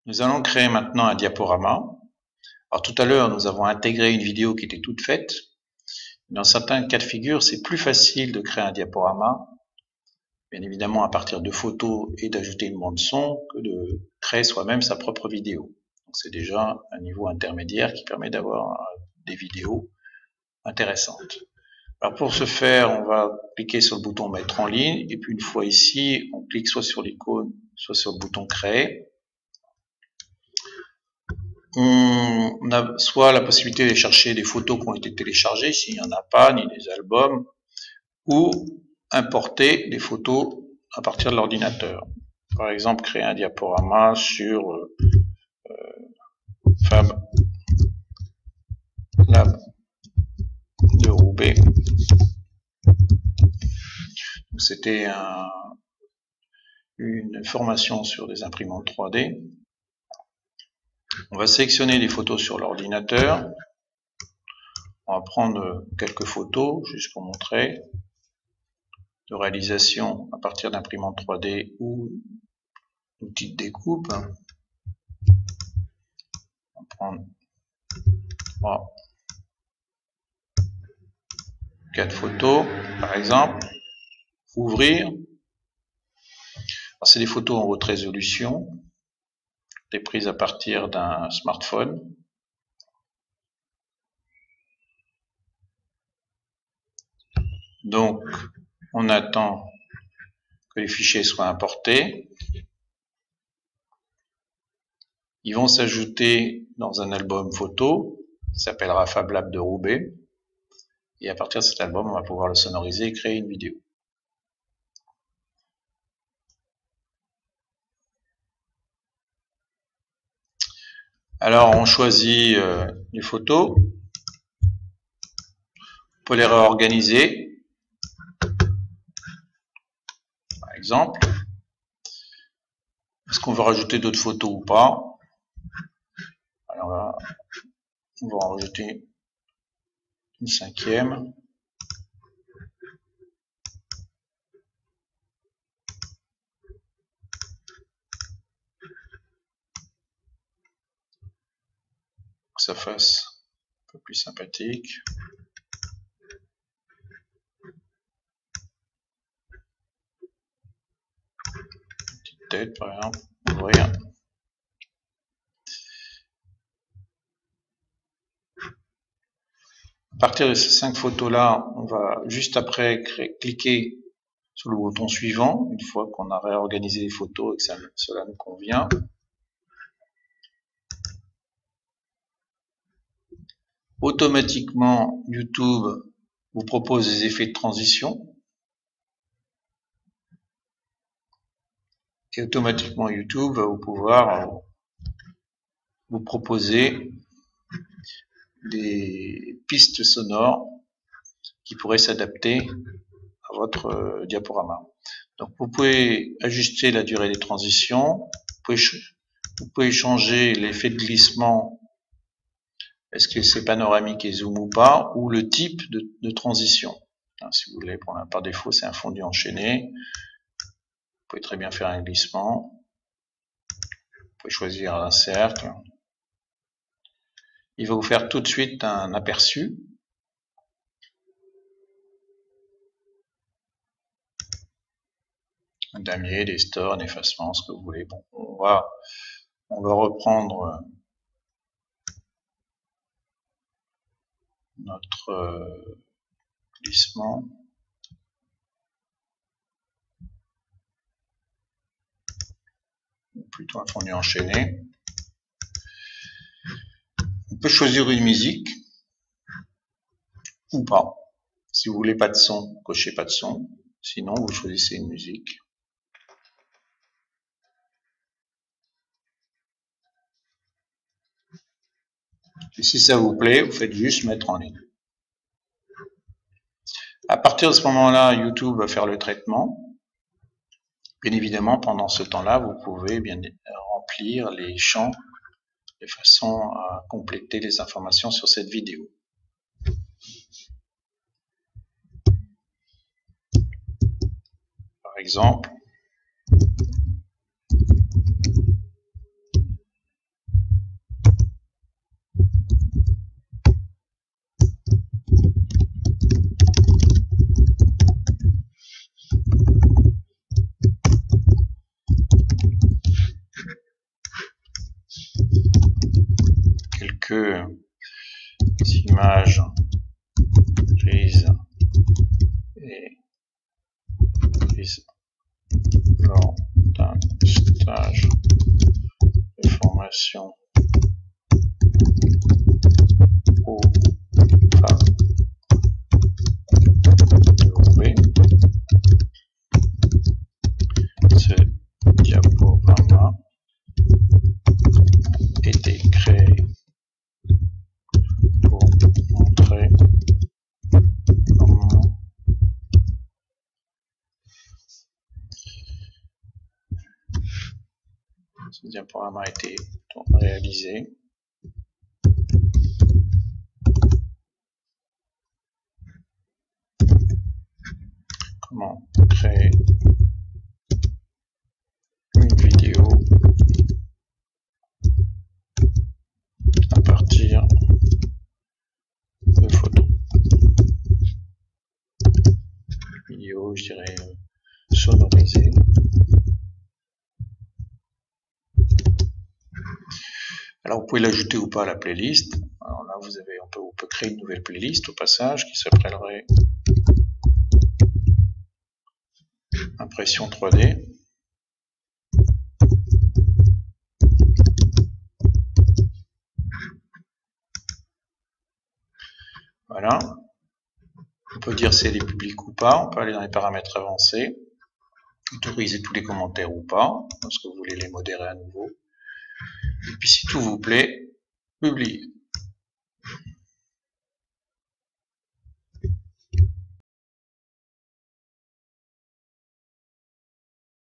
Nous allons créer maintenant un diaporama. Alors tout à l'heure, nous avons intégré une vidéo qui était toute faite. Dans certains cas de figure, c'est plus facile de créer un diaporama, bien évidemment à partir de photos et d'ajouter une bande son, que de créer soi-même sa propre vidéo. Donc c'est déjà un niveau intermédiaire qui permet d'avoir des vidéos intéressantes. Alors pour ce faire, on va cliquer sur le bouton mettre en ligne, et puis une fois ici, on clique soit sur l'icône, soit sur le bouton créer. On a soit la possibilité de chercher des photos qui ont été téléchargées, s'il n'y en a pas, ni des albums, ou importer des photos à partir de l'ordinateur. Par exemple, créer un diaporama sur Fab Lab de Roubaix. C'était une formation sur des imprimantes 3D. On va sélectionner des photos sur l'ordinateur. On va prendre quelques photos, juste pour montrer, de réalisation à partir d'imprimantes 3D ou d'outils de découpe. On va prendre 3, 4 photos, par exemple. Ouvrir. C'est des photos en haute résolution, des prises à partir d'un smartphone. Donc, on attend que les fichiers soient importés. Ils vont s'ajouter dans un album photo, qui s'appellera Fab Lab de Roubaix. Et à partir de cet album, on va pouvoir le sonoriser et créer une vidéo. Alors, on choisit les photos. On peut les réorganiser. Par exemple. Est-ce qu'on veut rajouter d'autres photos ou pas? Alors, on va en rajouter une 5e. Que ça fasse un peu plus sympathique. Une petite tête, par exemple. Ouvrir. À partir de ces 5 photos-là, on va juste après cliquer sur le bouton suivant, une fois qu'on a réorganisé les photos et que cela nous convient. Automatiquement, YouTube vous propose des effets de transition. Et automatiquement, YouTube va pouvoir vous proposer des pistes sonores qui pourraient s'adapter à votre diaporama. Donc vous pouvez ajuster la durée des transitions, vous pouvez changer l'effet de glissement, est-ce que c'est panoramique et zoom ou pas, ou le type de transition. Si vous voulez, par défaut c'est un fondu enchaîné, vous pouvez très bien faire un glissement, vous pouvez choisir un cercle. Il va vous faire tout de suite un aperçu. Un damier, des stores, un effacement, ce que vous voulez. Bon, on va reprendre notre glissement. Plutôt un fondu enchaîné. On peut choisir une musique ou pas. Si vous voulez pas de son, cochez pas de son. Sinon, vous choisissez une musique. Et si ça vous plaît, vous faites juste mettre en ligne. À partir de ce moment-là, YouTube va faire le traitement. Bien évidemment, pendant ce temps-là, vous pouvez bien remplir les champs de façon à compléter les informations sur cette vidéo. Par exemple, que les images prises et prises lors d'un stage de formation au ce diaporama a été créé pour montrer comment ce diaporama a été réalisé. Comment créer une vidéo à partir de photos. Vidéo, je dirais, sonorisée. Alors vous pouvez l'ajouter ou pas à la playlist. Alors là vous avez, on peut créer une nouvelle playlist au passage qui s'appellerait impression 3D. Voilà. On peut dire si elle est publique ou pas. On peut aller dans les paramètres avancés, autoriser tous les commentaires ou pas, parce que vous voulez les modérer à nouveau. Et puis si tout vous plaît, publier.